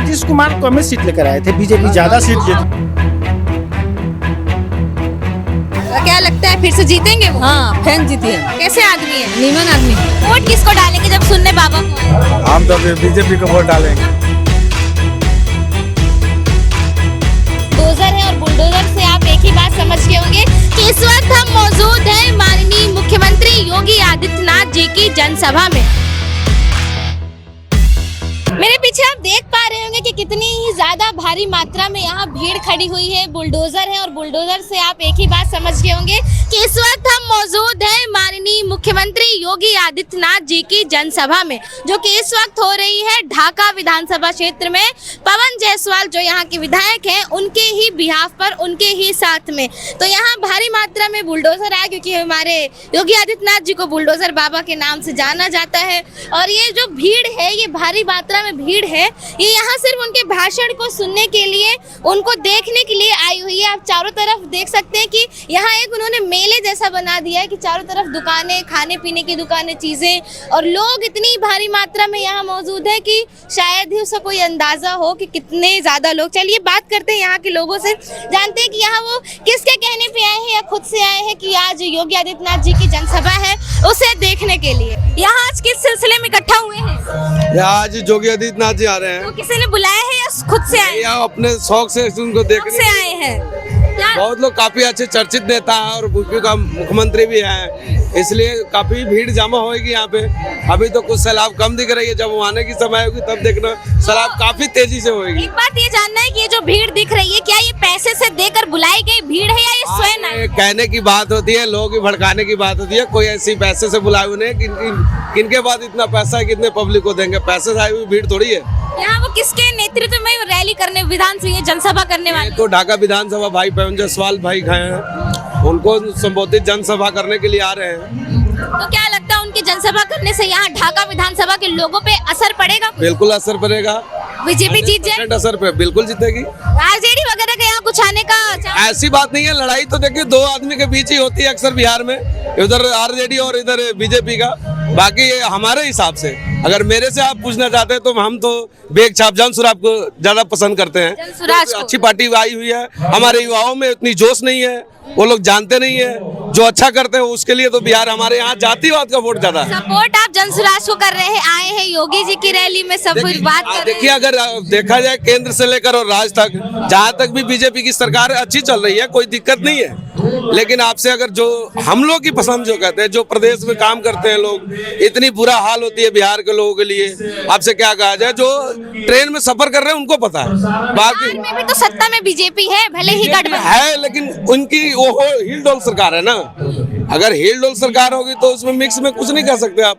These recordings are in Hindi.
नीतीश कुमार कम सीट लेकर आए थे, बीजेपी ज्यादा सीट जीती। क्या लगता है फिर से जीतेंगे वो? हाँ फैन जीती है, कैसे आदमी है? नीमन आदमी। वोट किसको डालेंगे जब सुनने बाबा को आए? हम तो बीजेपी को वोट डालेंगे। बुलडोजर है और बुलडोजर से आप एक ही बात समझ गए होंगे कि इस वक्त हम मौजूद हैं माननीय मुख्यमंत्री योगी आदित्यनाथ जी की जनसभा में। मेरे पीछे आप देख पा रहे होंगे कि कितनी ही ज्यादा भारी मात्रा में यहाँ भीड़ खड़ी हुई है। बुलडोजर है और बुलडोजर से आप एक ही बात समझ गए होंगे कि इस वक्त हम मौजूद हैं माननीय मुख्यमंत्री योगी आदित्यनाथ जी की जनसभा में, जो कि इस वक्त हो रही है ढाका विधानसभा क्षेत्र में। पवन जायसवाल जो यहाँ के विधायक हैं, उनके ही बिहाफ पर, उनके ही साथ में तो यहाँ भारी मात्रा में बुलडोजर आए, क्योंकि हमारे योगी आदित्यनाथ जी को बुलडोजर बाबा के नाम से जाना जाता है। और ये जो भीड़ है, ये भारी मात्रा में भीड़ है, ये यहाँ सिर्फ उनके भाषण को सुनने के लिए, उनको देखने के लिए आई हुई है। आप चारों तरफ देख सकते हैं कि यहाँ एक उन्होंने मेले जैसा बना दिया है कि चारों तरफ दुकानें, खाने पीने की दुकानें, चीजें, और लोग इतनी भारी मात्रा में यहाँ मौजूद है कि शायद ही उसका कोई अंदाजा हो कि कितने ज्यादा लोग। चलिए बात करते हैं यहाँ के लोगों से, जानते हैं कि यहाँ वो किसके कहने पे आए हैं या खुद से आए हैं कि आज योगी आदित्यनाथ जी की जनसभा है, उसे देखने के लिए। यहाँ आज किस सिलसिले में इकट्ठा हुए हैं? आज योगी आदित्यनाथ जी आ रहे हैं। तो किसी ने बुलाया है या खुद से आए हैं? या अपने शौक से उनको देखने से आए हैं। क्या? बहुत लोग काफी अच्छे चर्चित नेता हैं और यूपी का मुख्यमंत्री भी हैं, इसलिए काफी भीड़ जमा होगी यहाँ पे। अभी तो कुछ सैलाब कम दिख रही है, जब वो आने की समय होगी तब देखना सैलाब काफी तेजी से होगी। एक बात ये जानना है कि ये जो भीड़ दिख रही है, क्या ये पैसे से देकर बुलाई गई भीड़ है या ये स्वयं आए? कहने की बात होती है, लोगों की भड़काने की बात होती है। कोई ऐसी पैसे से बुलाए हुए नहीं, किनके पास इतना पैसा है, कितने पब्लिक को देंगे? पैसे से आई हुई भीड़ थोड़ी है। यहाँ वो किसके नेतृत्व में रैली करने, विधानसभा जनसभा करने वाले? तो ढाका विधानसभा भाई पवन जायसवाल भाई गए हैं, उनको संबोधित जनसभा करने के लिए आ रहे हैं। तो क्या लगता है उनकी जनसभा करने से यहाँ ढाका विधानसभा के लोगों पे असर पड़ेगा? बिल्कुल असर पड़ेगा। बीजेपी जीत जाए? असर पे बिल्कुल जीतेगी। आरजेडी वगैरह का यहाँ कुछ आने का? ऐसी बात नहीं है, लड़ाई तो देखिए दो आदमी के बीच ही होती है अक्सर बिहार में, इधर आरजेडी और इधर बीजेपी का। बाकी हमारे हिसाब से अगर मेरे से आप पूछना चाहते हैं तो हम तो बेग छाप जनसुराज को ज्यादा पसंद करते हैं। जनसुराज को। अच्छी पार्टी आई हुई है, हमारे युवाओं में इतनी जोश नहीं है, वो लोग जानते नहीं है जो अच्छा करते हैं उसके लिए तो बिहार हमारे यहाँ जातिवाद का वोट ज्यादा है। सपोर्ट आप जनसुराज को कर रहे हैं, आए हैं योगी जी की रैली में, सब कुछ बात कर रहे हैं। देखिए अगर देखा जाए केंद्र से लेकर और राज्य तक, जहाँ तक भी बीजेपी की सरकार अच्छी चल रही है, कोई दिक्कत नहीं है। लेकिन आपसे अगर जो हम लोग की पसंद जो कहते हैं, जो प्रदेश में काम करते हैं लोग, इतनी बुरा हाल होती है बिहार के लोगों के लिए, आपसे क्या कहा जाए, जो ट्रेन में सफर कर रहे हैं उनको पता है। बाकी में भी तो सत्ता में बीजेपी है, भले ही गठबंधन है, लेकिन उनकी वो हिल डोल सरकार है ना। अगर हिल डोल सरकार होगी तो उसमें मिक्स में कुछ नहीं कर सकते आप,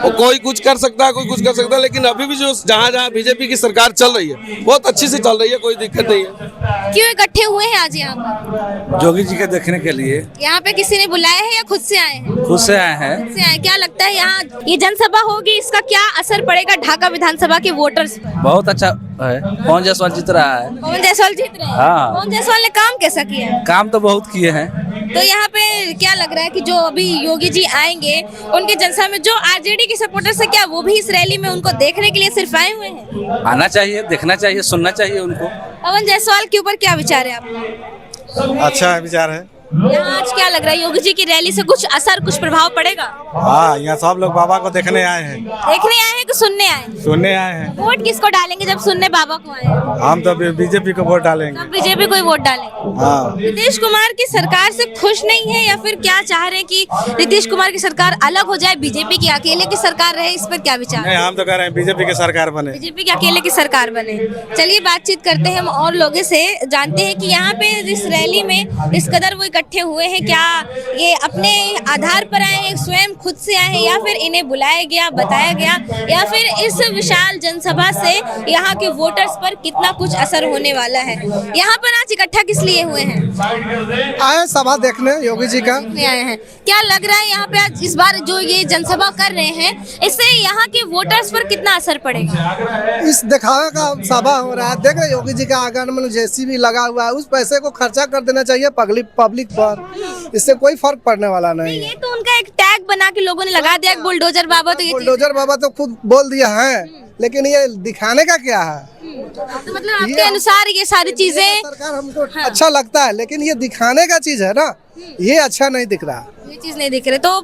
वो कोई कुछ कर सकता है, कोई कुछ कर सकता है। लेकिन अभी भी जो जहाँ जहाँ बीजेपी की सरकार चल रही है बहुत अच्छी से चल रही है, कोई दिक्कत नहीं है। क्यों इकट्ठे हुए हैं आज यहाँ पर? योगी जी के देखने के लिए। यहाँ पे किसी ने बुलाया है या खुद से आए हैं? खुद से आए हैं। खुद से आए। क्या लगता है यहाँ ये जनसभा होगी, इसका क्या असर पड़ेगा ढाका विधानसभा के वोटर्स पर? बहुत अच्छा है, पवन जायसवाल जीत रहा है। पवन जायसवाल जीत रहे हैं। हाँ। पवन जायसवाल ने काम कैसा किया है? काम तो बहुत किए हैं। तो यहाँ पे क्या लग रहा है कि जो अभी योगी जी आएंगे उनके जनसभा में, जो आरजेडी के सपोर्टर्स है, क्या वो भी इस रैली में उनको देखने के लिए सिर्फ आए हुए हैं? आना चाहिए, देखना चाहिए, सुनना चाहिए उनको। पवन जायसवाल के ऊपर क्या विचार है आपका? अच्छा विचार है। यहाँ आज क्या लग रहा है योगी जी की रैली से कुछ असर, कुछ प्रभाव पड़ेगा? हाँ, यहाँ सब लोग बाबा को देखने आए हैं। देखने आए हैं कि सुनने आए हैं? सुनने आए हैं। वोट किसको डालेंगे जब सुनने बाबा को आए हैं? हम तो बीजेपी को वोट डालेंगे। सब बीजेपी को ही वोट डालेंगे। हाँ। नीतीश कुमार की सरकार से खुश नहीं है या फिर क्या चाह रहे हैं कि नीतीश कुमार की सरकार अलग हो जाए, बीजेपी की अकेले की सरकार रहे, इस पर क्या विचार? नहीं, हम तो कह रहे हैं बीजेपी की सरकार बने। बीजेपी की अकेले की सरकार बने। चलिए बातचीत करते हैं हम और लोगों से, जानते हैं कि यहाँ पे इस रैली में इस कदर वो इकट्ठे हुए हैं, क्या ये अपने आधार पर आए हैं, स्वयं खुद से आए हैं, या फिर इन्हें बुलाया गया, बताया गया, या फिर इस विशाल जनसभा से यहाँ के वोटर्स पर कितना कुछ असर होने वाला है? यहाँ पर आज इकट्ठा किस लिए हुए हैं? आए सभा देखने योगी जी का। आए हैं। क्या लग रहा है यहाँ पे आज इस बार जो ये जनसभा कर रहे हैं, इससे यहाँ के वोटर्स पर कितना असर पड़ेगा? इस दिखावे का सभा हो रहा है, देख रहे योगी जी का आगमन जेसीबी लगा हुआ है, उस पैसे को खर्चा कर देना चाहिए पब्लिक पब्लिक पर, इससे कोई फर्क पड़ने वाला नहीं है। ये तो उनका एक टैग बना के लोगों ने लगा दिया बुलडोजर बाबा, तो ये चीज़- बुलडोजर बाबा तो खुद बोल दिया है, लेकिन ये दिखाने का क्या है? तो मतलब आपके अनुसार ये सारी चीजें सरकार हमको अच्छा लगता है, लेकिन ये दिखाने का चीज है ना, ये अच्छा नहीं दिख रहा। ये चीज नहीं दिख रही। तो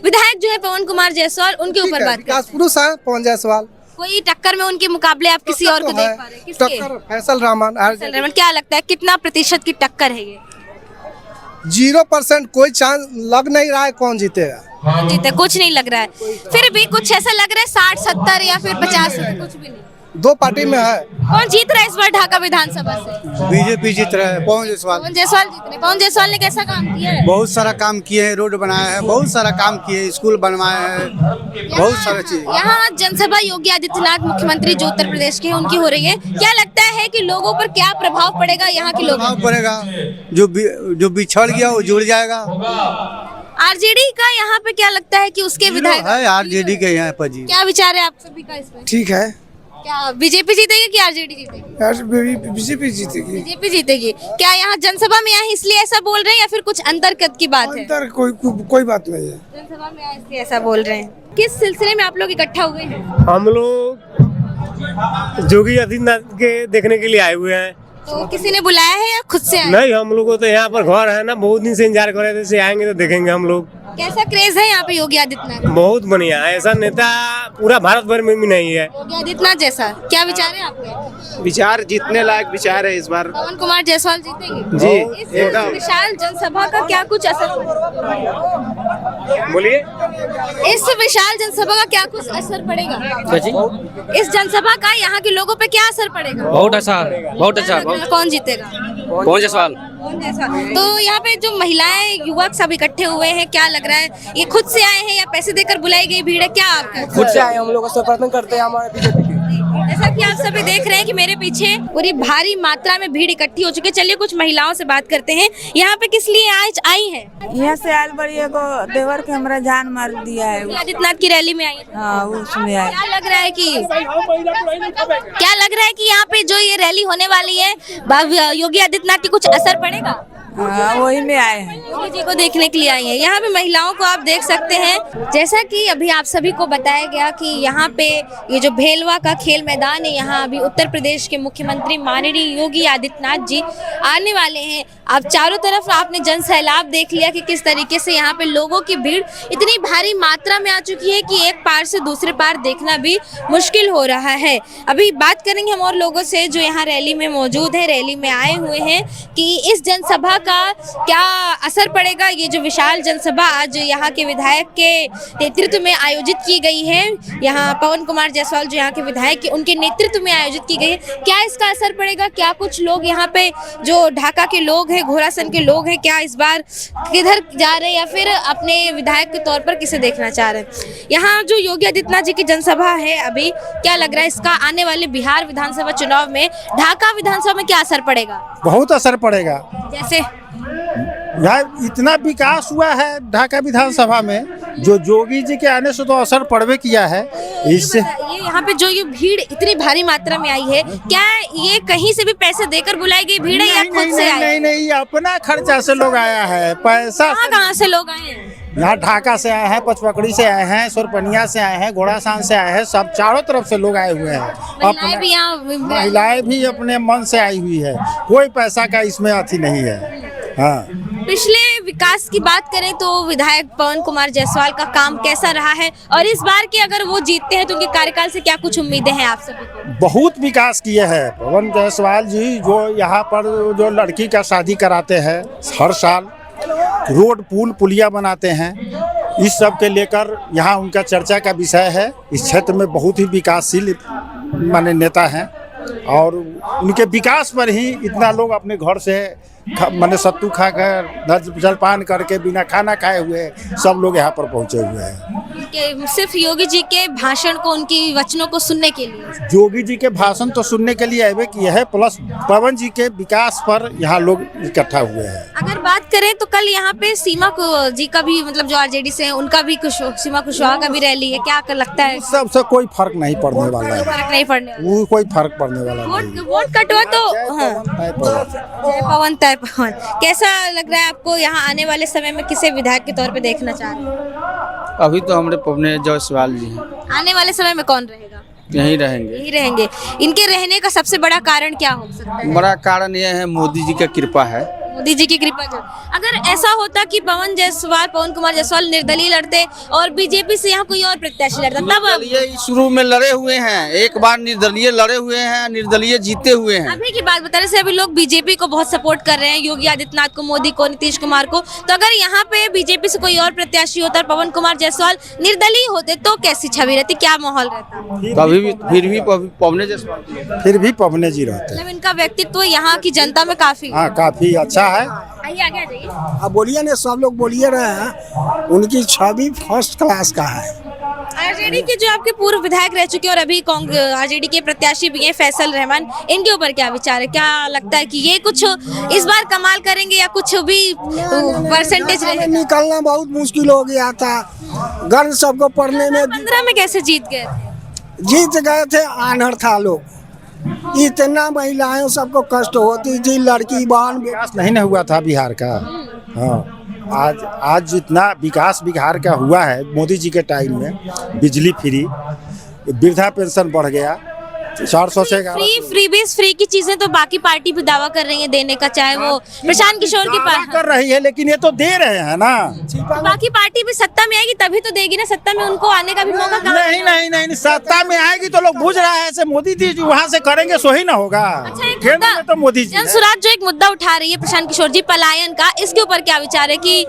विधायक जो है पवन कुमार जायसवाल, उनके ऊपर बात विकास करें। पुरुष है पवन जायसवाल, कोई टक्कर में उनके मुकाबले आप किसी और को देख पा रहे हैं? किसके? टक्कर फैसल रहमान। फैसल रहमान। क्या लगता है कितना प्रतिशत की टक्कर है ये? 0% कोई चांस लग नहीं रहा है कौन जीतेगा। कौन जीते कुछ नहीं लग रहा है, फिर भी कुछ ऐसा लग रहा है 60-70 या फिर 50, कुछ भी नहीं। दो पार्टी में है। कौन जीत रहा है इस बार ढाका विधानसभा से? बीजेपी जीत रहा है, पवन जायसवाल। पवन जायसवाल जीत रहे। पवन जायसवाल ने कैसा काम किया है? बहुत सारा काम किए हैं, रोड बनाया है, बहुत सारा काम किए हैं, स्कूल बनवाए हैं, बहुत सारा चीज। यहाँ जनसभा योगी आदित्यनाथ मुख्यमंत्री जो उत्तर प्रदेश के हैं उनकी हो रही है। क्या लगता है कि लोगों पर क्या प्रभाव पड़ेगा यहाँ के लोगों प्रभाव पड़ेगा, जो बिछड़ गया वो जुड़ जाएगा। आरजेडी का यहाँ पे क्या लगता है कि उसके विधायक है आरजेडी के यहाँ पर जी। क्या विचार है आप सभी का इस पर? ठीक है, क्या बीजेपी जीतेगी कि आरजेडी जीतेगी? बीजेपी जीतेगी। बीजेपी जीतेगी। क्या यहाँ जनसभा में आए इसलिए ऐसा बोल रहे हैं या फिर कुछ अंतर्गत की बात है? अंतर कोई बात नहीं है। जनसभा में आए इसलिए ऐसा बोल रहे हैं। किस सिलसिले में आप लोग इकट्ठा हुए हैं? हम लोग योगी आदित्यनाथ के देखने के लिए आए हुए हैं। तो किसी ने बुलाया है या खुद से आए? नहीं, हम लोगों को तो यहाँ पर घर है ना, बहुत दिन से इंतजार कर रहे थे, आएंगे तो देखेंगे हम लोग। कैसा क्रेज है यहाँ पे योगी आदित्यनाथ? बहुत बढ़िया, ऐसा नेता पूरा भारत भर में भी नहीं है। योगी आदित्यनाथ जैसा क्या विचार है आपके? विचार जीतने लायक विचार है इस बार। पवन कुमार जायसवाल जीतेंगे जी, इस एकदम। विशाल जनसभा का क्या कुछ असर बोलिए। इस विशाल जनसभा का क्या कुछ असर पड़ेगा? इस जनसभा का यहाँ के लोगों पे क्या असर पड़ेगा? बहुत अच्छा, बहुत अच्छा। कौन जीतेगा? पवन जायसवाल। तो यहाँ पे जो महिलाएं युवक सब इकट्ठे हुए हैं, क्या लग रहा है ये खुद से आए हैं या पैसे देकर बुलाई गई भीड़ है? क्या आपका? खुद से आए हम लोग समर्थन करते हैं हमारे बीजेपी के। जैसा कि आप सभी देख रहे हैं कि मेरे पीछे पूरी भारी मात्रा में भीड़ इकट्ठी हो चुकी है। चलिए कुछ महिलाओं से बात करते हैं। यहाँ पे किस लिए आज आई हैं? यहाँ से आयल बड़ी एगो देवर के हमरा जान मार दिया है। आदित्यनाथ की रैली में आई हैं। हाँ, उसमें आए। क्या लग रहा है कि यहाँ पे जो ये रैली होने वाली है योगी आदित्यनाथ की कुछ असर पड़ेगा? हाँ, वही में आए हैं। योगी जी को देखने के लिए आई हैं। यहाँ पे महिलाओं को आप देख सकते हैं, जैसा कि अभी आप सभी को बताया गया कि यहाँ पे ये जो भेलवा का खेल मैदान है, यहाँ अभी उत्तर प्रदेश के मुख्यमंत्री माननीय योगी आदित्यनाथ जी आने वाले हैं। आप चारों तरफ आपने जन सैलाब देख लिया कि किस तरीके से यहाँ पे लोगों की भीड़ इतनी भारी मात्रा में आ चुकी है कि एक पार से दूसरे पार देखना भी मुश्किल हो रहा है। अभी बात करेंगे हम और लोगों से जो यहाँ रैली में मौजूद है, रैली में आए हुए हैं, कि इस जनसभा का क्या असर पड़ेगा। ये जो विशाल जनसभा आज यहाँ के विधायक के नेतृत्व में आयोजित की गई है, यहाँ पवन कुमार जायसवाल जो यहाँ के विधायक के उनके नेतृत्व में आयोजित की गई है, क्या इसका असर पड़ेगा? क्या कुछ लोग यहाँ पे जो ढाका के लोग हैं, घोड़ासन के लोग हैं, क्या इस बार किधर जा रहे हैं या फिर अपने विधायक के तौर पर किसे देखना चाह रहे हैं? यहाँ जो योगी आदित्यनाथ जी की जनसभा है, अभी क्या लग रहा है इसका आने वाले बिहार विधानसभा चुनाव में ढाका विधानसभा में क्या असर पड़ेगा? बहुत असर पड़ेगा। जैसे यार इतना विकास हुआ है ढाका विधानसभा में, जो योगी जी के आने से तो असर पड़वे किया है। इससे ये यहाँ पे जो ये भीड़ इतनी भारी मात्रा में आई है, क्या ये कहीं से भी पैसे देकर बुलाई गई भीड़ है या खुद से आई? नहीं, अपना खर्चा से लोग आया है। पैसा कहाँ से लोग आए हैं? यहाँ ढाका से आए हैं, पचपकड़ी से आए हैं, सुरपनिया से आए हैं, घोड़ासान से आए हैं, सब चारों तरफ से लोग आए हुए हैं। महिलाएं भी यहाँ महिलाएं भी अपने मन से आई हुई है, कोई पैसा का इसमें अथी नहीं है। हाँ, पिछले विकास की बात करें तो विधायक पवन कुमार जायसवाल का काम कैसा रहा है, और इस बार के अगर वो जीतते हैं तो उनके कार्यकाल से क्या कुछ उम्मीदें हैं आप सभी को? बहुत विकास किए हैं पवन जायसवाल जी। जो यहाँ पर जो लड़की का शादी कराते हैं हर साल, रोड पुल पुलिया बनाते हैं, इस सब के लेकर यहाँ उनका चर्चा का विषय है। इस क्षेत्र में बहुत ही विकासशील माने नेता हैं, और उनके विकास पर ही इतना लोग अपने घर से माने सत्तू खाकर जलपान करके बिना खाना खाए हुए सब लोग यहाँ पर पहुँचे हुए हैं। कि सिर्फ योगी जी के भाषण को, उनकी वचनों को सुनने के लिए? योगी जी के भाषण तो सुनने के लिए आए किए हैं, प्लस पवन जी के विकास पर यहाँ लोग इकट्ठा हुए हैं। अगर बात करें तो कल यहाँ पे सीमा जी का भी, मतलब जो आरजेडी से हैं, उनका भी सीमा कुशवाहा का भी रैली है, क्या लगता है? इस सबसे कोई फर्क नहीं पड़ने वाला है, फर्क नहीं पड़ने वाला। वो कोई फर्क पड़ने वाला नहीं। वोट कटवा तो हाँ, तय पवन। जय पवन तय पवन। कैसा लग रहा है आपको, यहाँ आने वाले समय में किसे विधायक के तौर पे देखना चाह रहे हैं? अभी तो हमारे पवने जायसवाल जी हैं, आने वाले समय में कौन रहेगा? यहीं रहेंगे। यही रहेंगे। इनके रहने का सबसे बड़ा कारण क्या हो सकता है? बड़ा कारण यह है मोदी जी का कृपा है। मोदी जी की कृपा जो, अगर ऐसा होता कि पवन कुमार जायसवाल निर्दलीय लड़ते और बीजेपी से यहाँ कोई और प्रत्याशी लड़ता, तब निर्दलीय शुरू में लड़े हुए हैं, एक बार निर्दलीय लड़े हुए हैं, निर्दलीय जीते हुए हैं। अभी की बात बता रहे थे, अभी लोग बीजेपी को बहुत सपोर्ट कर रहे हैं, योगी आदित्यनाथ को, मोदी को, नीतीश कुमार को। तो अगर यहाँ पे बीजेपी से कोई और प्रत्याशी होता और पवन कुमार जायसवाल निर्दलीय होते तो कैसी छवि रहती, क्या माहौल रहता? कभी भी फिर भी पवने जायसवाल, फिर भी पवने जी रहते हैं। मतलब इनका व्यक्तित्व यहाँ की जनता में काफी। हाँ, काफी अच्छा है। आइए आगे आ जाइए। अब बोलिए ना, सब लोग बोलिए रहे हैं, उनकी छवि फर्स्ट क्लास का है। आरजेडी के जो आपके पूर्व विधायक रह चुके हैं और अभी आरजेडी के प्रत्याशी भी हैं फैसल रहमान, इनके ऊपर क्या विचार है? क्या लगता है कि ये कुछ इस बार कमाल करेंगे या कुछ भी परसेंटेज रहेगा? निकलना बहुत मुश्किल हो गया था, गर्व सबको पढ़ने में। 2015 में कैसे जीत गए? जीत गए थे, आनहर था लोग, इतना महिलाएं सबको कष्ट होती थी, लड़की बहन। विकास नहीं ना हुआ था बिहार का। हाँ, आज जितना विकास बिहार का हुआ है मोदी जी के टाइम में, बिजली फ्री, वृद्धा पेंशन बढ़ गया, 400 से फ्री की चीजें तो बाकी पार्टी भी दावा कर रही है देने का, चाहे वो प्रशांत किशोर की पार्टी कर रही है, लेकिन ये तो दे रहे हैं ना। बाकी पार्टी भी सत्ता में आएगी तभी तो देगी ना, सत्ता में उनको आने का भी मौका कहाँ? नहीं, सत्ता में आएगी तो लोग बुझ रहा है, ऐसे मोदी जी वहाँ से करेंगे सो ही ना होगा। केंद्र में तो मोदी जी। जनसुराज जो एक मुद्दा उठा रही है प्रशांत किशोर जी, पलायन का, इसके ऊपर क्या विचार है कि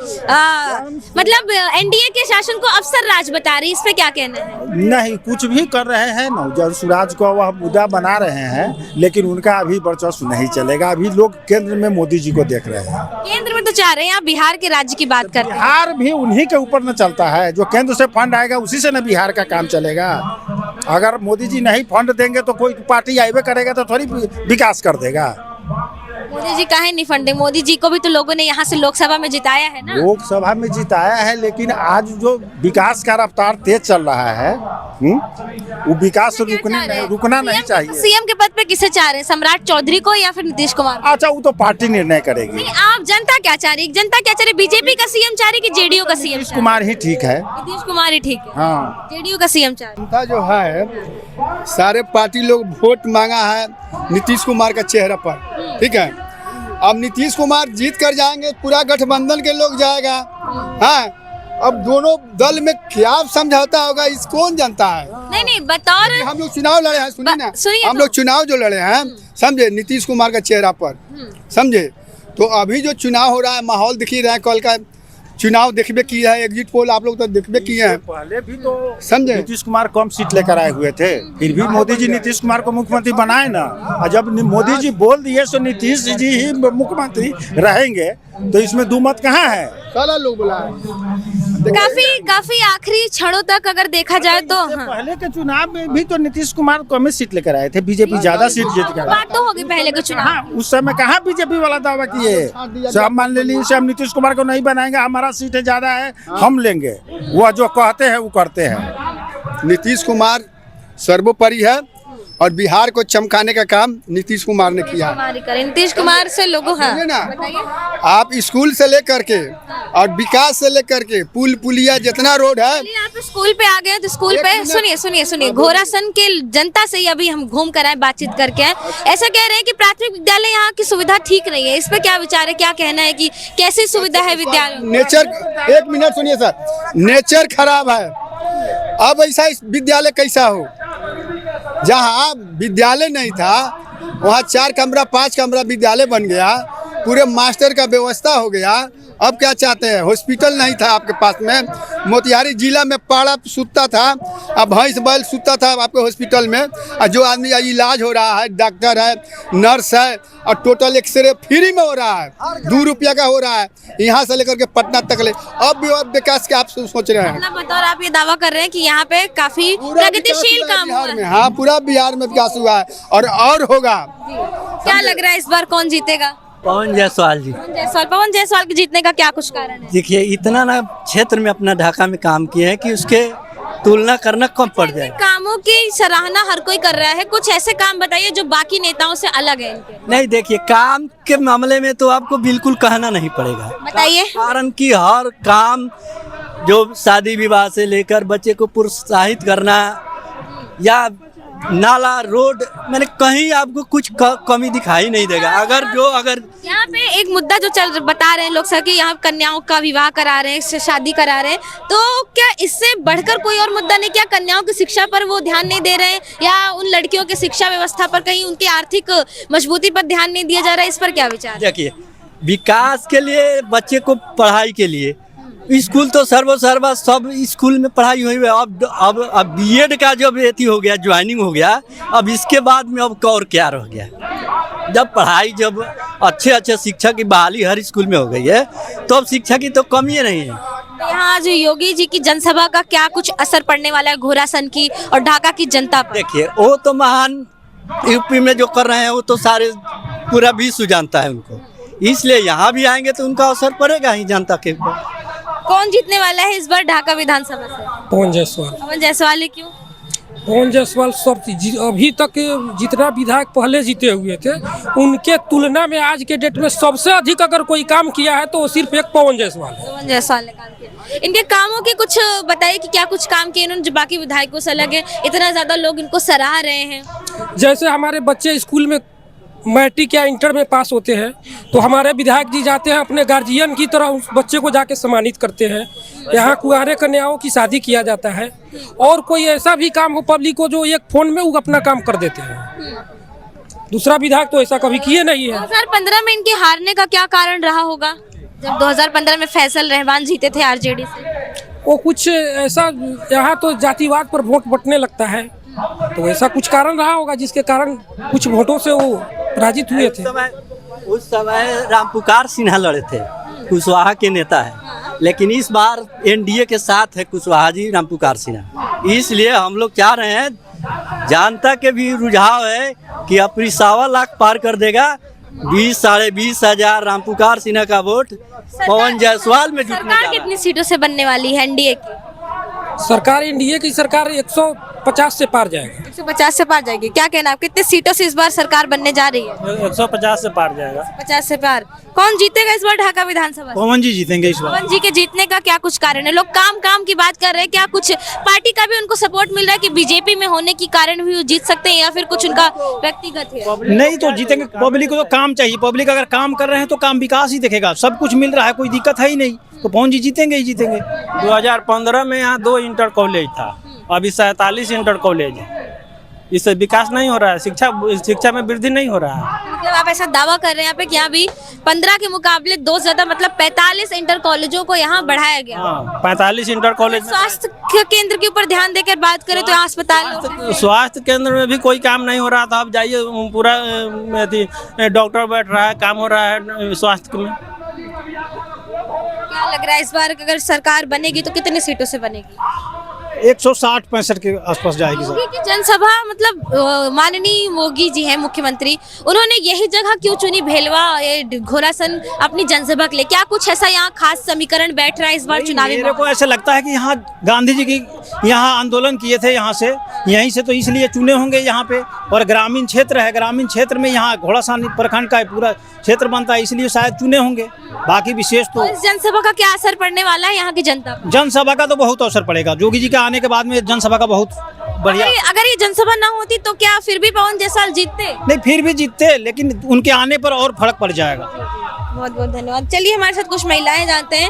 मतलब एनडीए के शासन को अफसर राज बता रही है, इस पे क्या कहना है? नहीं, कुछ भी कर रहे हैं ना, जनसुराज को वह मुद्दा बना रहे हैं, लेकिन उनका अभी वर्चस्व नहीं चलेगा। अभी लोग केंद्र में मोदी जी को देख रहे हैं। केंद्र में तो चाह रहे हैं, आप बिहार के राज्य की बात करते हैं। बिहार भी उन्हीं के ऊपर न चलता है, जो केंद्र से फंड आएगा उसी से न बिहार का काम चलेगा। अगर मोदी जी नहीं फंड देंगे तो कोई पार्टी आएगा करेगा तो थोड़ी विकास कर देगा। मोदी जी काहे नहीं फंडिंग? मोदी जी को भी तो लोगों ने यहाँ से लोकसभा में जिताया है ना। लोकसभा में जिताया है, लेकिन आज जो विकास का रफ्तार तेज चल रहा है, वो विकास रुकना नहीं चाहिए। सीएम के पद पे किसे चाह रहे हैं, सम्राट चौधरी को या फिर नीतीश कुमार? अच्छा, वो तो पार्टी निर्णय करेगी। नहीं, आप जनता क्या चाह रही है? जनता क्या चाह रही है? बीजेपी का सीएम चाह रही है कि जेडीयू का सीएम? नीतीश कुमार ही ठीक है। नीतीश कुमार ही ठीक है। हाँ, जेडीयू का सीएम चाह रही है। जो है सारे पार्टी लोग वोट मांगा है नीतीश कुमार का चेहरा पर, ठीक है। अब नीतीश कुमार जीत कर जाएंगे, पूरा गठबंधन के लोग जाएगा। हाँ, अब दोनों दल में क्या समझौता होगा इस कौन जानता है? नहीं, बतौर हम लोग चुनाव लड़े हैं, सुनिए ना, सुनिए हम लोग चुनाव जो लड़े हैं, समझे, नीतीश कुमार का चेहरा पर, समझे। तो अभी जो चुनाव हो रहा है, माहौल दिख ही रहा है, कल का चुनाव देखबे किया है, एग्जिट पोल आप लोग तो देखबे किए हैं। पहले भी तो समझे नीतीश कुमार कम सीट लेकर आए हुए थे, फिर भी मोदी जी नीतीश कुमार को मुख्यमंत्री बनाए ना। और जब मोदी जी बोल दिए तो नीतीश जी ही मुख्यमंत्री रहेंगे, तो इसमें दो मत कहाँ है? सारा लोग बोला है। काफी आखिरी क्षणों तक अगर देखा जाए तो पहले के चुनाव में भी तो नीतीश कुमार कम सीट लेकर आए थे, बीजेपी ज्यादा सीट जीत कर। बात तो होगी पहले के चुनाव। हाँ, उस समय कहाँ बीजेपी वाला दावा किए, हम मान लीजिए हम नीतीश कुमार को नहीं बनाएंगे, हमारा सीटें ज्यादा है, हम लेंगे। वो जो कहते हैं वो करते हैं। नीतीश कुमार सर्वोपरि है और बिहार को चमकाने का काम नीतीश कुमार ने किया। नीतीश कुमार से लोगों, हाँ, ना, आप स्कूल से लेकर के और विकास से लेकर के पुल पुलिया जितना रोड है। आप स्कूल पे आ गए तो स्कूल पे सुनिए घोरासन के जनता से ही अभी हम घूम कर आए, बातचीत करके आए। ऐसा कह रहे हैं कि प्राथमिक विद्यालय यहाँ की सुविधा ठीक नहीं है, इस पे क्या विचार है, क्या कहना है कि कैसी सुविधा है विद्यालय? नेचर, एक मिनट सुनिए सर, नेचर खराब है। अब ऐसा विद्यालय कैसा हो, जहाँ विद्यालय नहीं था वहाँ 4 कमरा 5 कमरा विद्यालय बन गया, पूरे मास्टर का व्यवस्था हो गया अब क्या चाहते हैं? हॉस्पिटल नहीं था आपके पास में, मोतिहारी जिला में पाड़ा सुतता था, अब भैंस बैल सुतता था आपके हॉस्पिटल में। और जो आदमी का इलाज हो रहा है, डॉक्टर है, नर्स है, और टोटल एक्सरे फ्री में हो रहा है, 2 रुपया का हो रहा है, यहाँ से लेकर के पटना तक ले। अब भी और विकास के आप सोच रहे हैं? मतलब बतौर आप ये दावा कर रहे हैं कि यहाँ पे काफी प्रगतिशील काम हुआ बिहार है। में, हाँ पूरा बिहार में विकास हुआ है और होगा। क्या लग रहा है इस बार कौन जीतेगा? पवन जायसवाल जी। पवन जायसवाल के जीतने का क्या कुछ कारण है? देखिए इतना ना क्षेत्र में अपना ढाका में काम किए हैं कि उसके तुलना करना कम पड़ जाए। कामों की सराहना हर कोई कर रहा है, कुछ ऐसे काम बताइए जो बाकी नेताओं से अलग है इनके। नहीं देखिए, काम के मामले में तो आपको बिल्कुल कहना नहीं पड़ेगा। बताइए। कारण कि हर काम जो शादी विवाह से लेकर बच्चे को प्रोत्साहित करना या नाला रोड, मैंने कहीं आपको कुछ कमी दिखाई नहीं देगा। अगर यहाँ पे एक मुद्दा जो बता रहे हैं लोग सर कि यहाँ कन्याओं का विवाह करा रहे हैं, शादी करा रहे हैं, तो क्या इससे बढ़कर कोई और मुद्दा नहीं? क्या कन्याओं की शिक्षा पर वो ध्यान नहीं दे रहे हैं, या उन लड़कियों की शिक्षा व्यवस्था पर कहीं उनकी आर्थिक मजबूती पर ध्यान नहीं दिया जा रहा है? इस पर क्या विचार? देखिए, विकास के लिए, बच्चे को पढ़ाई के लिए स्कूल तो सर्वा सब स्कूल में पढ़ाई हुई है। अब बीएड का जब एथी हो गया, ज्वाइनिंग हो गया, अब इसके बाद में अब और क्या रह गया? जब पढ़ाई, जब अच्छे शिक्षक की बहाली हर स्कूल में हो गई है, तो अब शिक्षा की तो कमी नहीं है। यहाँ जो योगी जी की जनसभा का क्या कुछ असर पड़ने वाला है घोरासन की और ढाका की जनता पर? देखिए, वो तो महान यूपी में जो कर रहे हैं वो तो सारे पूरा विश्व जानता है उनको, इसलिए यहाँ भी आएंगे तो उनका असर पड़ेगा ही जनता के ऊपर। कौन जीतने वाला है इस बार ढाका विधानसभा से? पवन जायसवाल। पवन जायसवाल क्यों? पवन जायसवाल सब अभी तक जितना विधायक पहले जीते हुए थे उनके तुलना में आज के डेट में सबसे अधिक अगर कोई काम किया है तो वो सिर्फ एक पवन जायसवाल है। पवन जायसवाल ने काम किया। इनके कामों के कुछ बताइए कि क्या कुछ काम किए इन्होंने जो बाकी विधायकों से अलग है, इतना ज्यादा लोग इनको सराह रहे हैं? जैसे हमारे बच्चे स्कूल में मैट्रिक या इंटर में पास होते हैं तो हमारे विधायक जी जाते हैं, अपने गार्जियन की तरह उस बच्चे को जाके सम्मानित करते हैं। यहाँ कुंवारे कन्याओं की शादी किया जाता है, और कोई ऐसा भी काम हो पब्लिक को जो एक फोन में वो अपना काम कर देते हैं। दूसरा विधायक तो ऐसा कभी किए नहीं है। 2015 में इनके हारने का क्या कारण रहा होगा, जब 2015 में फैसल रहमान जीते थे आरजेडी से? वो कुछ ऐसा, यहाँ तो जातिवाद पर वोट बंटने लगता है, तो ऐसा कुछ कारण रहा होगा जिसके कारण कुछ वोटों से वो पराजित हुए थे। उस समय रामपुकार सिन्हा लड़े थे, कुशवाहा के नेता है, लेकिन इस बार एनडीए के साथ है कुशवाहा जी, रामपुकार सिन्हा। इसलिए हम लोग चाह रहे हैं, जनता के भी रुझाव है कि अपनी 1.25 लाख पार कर देगा। 20-साढ़े 20 हजार रामपुकार सिन्हा का वोट पवन जायसवाल में। सरकार कितनी सीटों से बनने वाली है एनडीए की? सरकार, एनडीए की सरकार 150 से पार जाएगा। 150 से पार जाएगी। क्या कहना आप, कितने सीटों से इस बार सरकार बनने जा रही है? 150 से पार जाएगा। 50 से पार। कौन जीतेगा इस बार ढाका विधानसभा? पवन जी जीतेंगे इस बार। पवन जी के जीतने का क्या कुछ कारण है? लोग काम की बात कर रहे हैं, क्या कुछ पार्टी का भी उनको सपोर्ट मिल रहा है कि बीजेपी में होने के कारण भी वो जीत सकते हैं, या फिर कुछ उनका व्यक्तिगत है? नहीं तो जीतेंगे, पब्लिक को तो काम चाहिए। पब्लिक अगर काम कर रहे हैं तो काम विकास ही दिखेगा, सब कुछ मिल रहा है, कोई दिक्कत है ही नहीं, तो पवन जी जीतेंगे ही जीतेंगे। 2015 में यहाँ 2 इंटर कॉलेज था, अभी 47 इंटर कॉलेज है। इससे विकास नहीं हो रहा है, शिक्षा में वृद्धि नहीं हो रहा है। मतलब आप ऐसा दावा कर रहे हैं यहाँ पे कि यहाँ भी 15 के मुकाबले 2 ज्यादा, मतलब 45 इंटर कॉलेजों को यहाँ बढ़ाया गया। हाँ, 45 इंटर कॉलेज। स्वास्थ्य केंद्र के ऊपर ध्यान देकर बात करें तो अस्पताल, स्वास्थ्य केंद्र में भी कोई काम नहीं हो रहा था। अब जाइए, पूरा डॉक्टर बैठ रहा है, काम हो रहा है स्वास्थ्य में। क्या लग रहा है इस बार अगर सरकार बनेगी तो कितनी सीटों से बनेगी? 160-65 के आसपास जाएगी सर। योगी की जनसभा, मतलब माननीय योगी जी हैं मुख्यमंत्री, उन्होंने यही जगह क्यों चुनी, भेलवा, घोरासन, अपनी जनसभा के लिए? क्या कुछ ऐसा यहाँ खास समीकरण बैठ रहा है इस बार चुनावी? मेरे को ऐसा लगता है कि यहाँ गांधी जी की यहाँ आंदोलन किए थे, यहाँ से यहीं से तो इसलिए चुने होंगे यहाँ पे। और ग्रामीण क्षेत्र है, ग्रामीण क्षेत्र में यहाँ घोड़ासान प्रखंड का पूरा क्षेत्र बनता है, इसलिए शायद चुने होंगे। बाकी विशेष तो इस जनसभा का क्या असर पड़ने वाला है यहाँ की जनता पर? जनसभा का तो बहुत असर पड़ेगा। योगी जी के आने के बाद में जनसभा का बहुत बढ़िया। अगर ये जनसभा ना होती तो क्या फिर भी पवन जायसवाल जीतते? नहीं, फिर भी जीतते, लेकिन उनके आने पर और फर्क पड़ जाएगा। बहुत बहुत धन्यवाद। चलिए हमारे साथ कुछ महिलाएं जानते हैं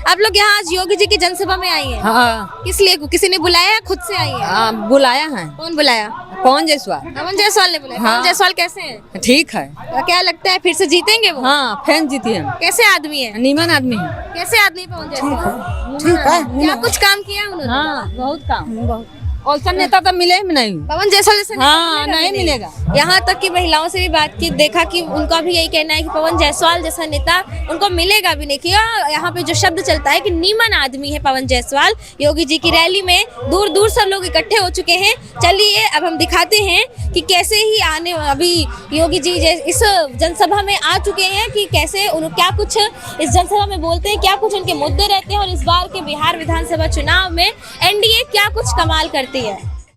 आप लोग यहाँ आज योगी जी की जनसभा में आई हैं। हाँ किस लिए? किसी ने बुलाया है, खुद से आई है? बुलाया है। कौन बुलाया? पवन जायसवाल। पवन जायसवाल ने बुलाया। हाँ। पवन जायसवाल कैसे हैं? ठीक है। क्या लगता है फिर से जीतेंगे वो? हाँ फैन जीती है। कैसे आदमी है? नीमन आदमी है। कैसे आदमी पवन जायसवाल? ठीक है। क्या कुछ काम किया है उन्होंने? हाँ बहुत काम बहुत। औसन नेता तो मिले ही नहीं। पवन जायसवाल जैसे नेता हाँ मिलेगा नहीं भी मिलेगा। यहाँ तक कि महिलाओं से भी बात की, देखा कि उनका भी यही कहना है कि पवन जायसवाल जैसा नेता उनको मिलेगा भी नहीं। कि यहाँ पे जो शब्द चलता है कि नीमन आदमी है पवन जायसवाल। योगी जी की रैली में दूर दूर से लोग इकट्ठे हो चुके हैं। चलिए अब हम दिखाते हैं कि कैसे ही आने अभी योगी जी इस जनसभा में आ चुके हैं कि कैसे क्या कुछ इस जनसभा में बोलते हैं, क्या कुछ उनके मुद्दे रहते हैं और इस बार के बिहार विधानसभा चुनाव में एनडीए क्या कुछ कमाल करती है।